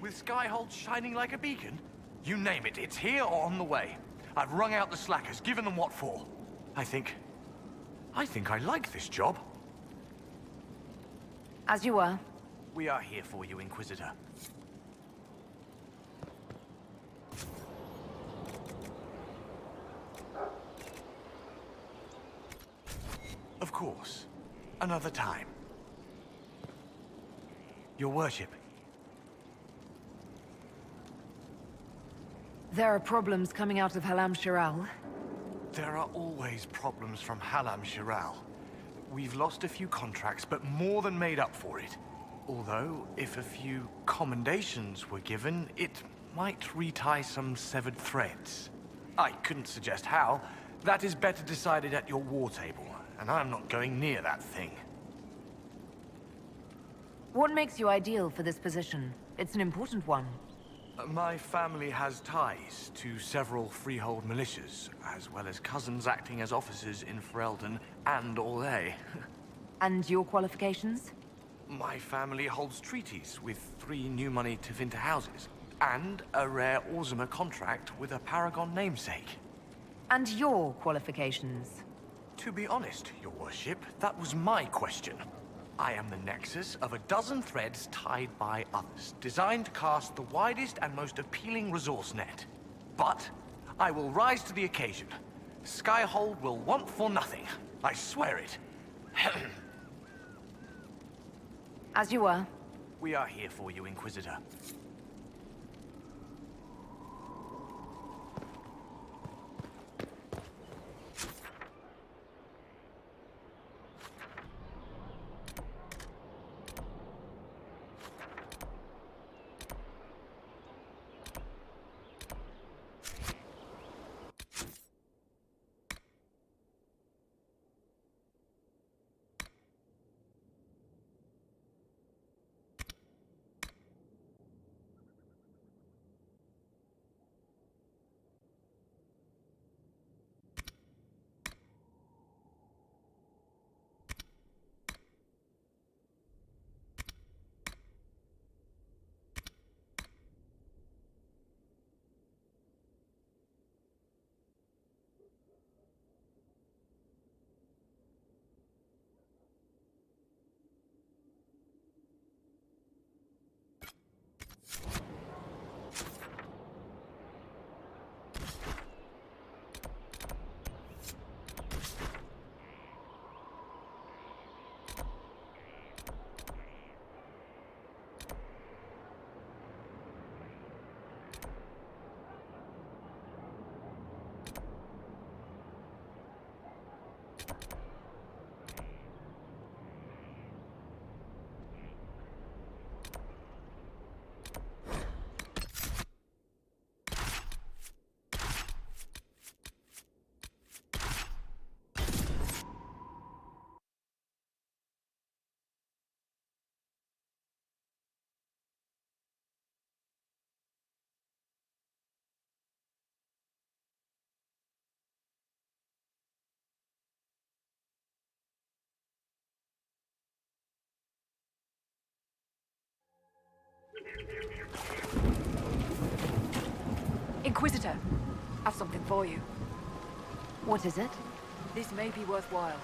With Skyhold shining like a beacon? You name it, it's here or on the way. I've wrung out the slackers, given them what for. I think I like this job. As you were. We are here for you, Inquisitor. Of course. Another time. Your worship. There are problems coming out of Halam Shiral. There are always problems from Halam Shiral. We've lost a few contracts, but more than made up for it. Although, if a few commendations were given, it might retie some severed threads. I couldn't suggest how. That is better decided at your war table, and I'm not going near that thing. What makes you ideal for this position? It's an important one. My family has ties to several freehold militias, as well as cousins acting as officers in Ferelden and Orlais. And your qualifications? My family holds treaties with 3 new money Tevinter houses, and a rare Orzuma contract with a Paragon namesake. And your qualifications? To be honest, your worship, that was my question. I am the nexus of a dozen threads tied by others, designed to cast the widest and most appealing resource net. But I will rise to the occasion. Skyhold will want for nothing. I swear it. As you were. We are here for you, Inquisitor. Inquisitor, I've something for you. What is it? This may be worthwhile.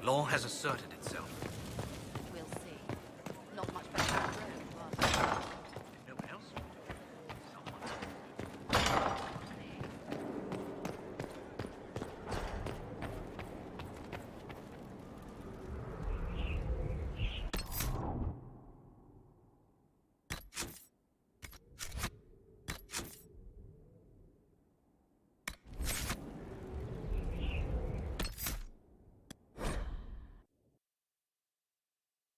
law has asserted itself.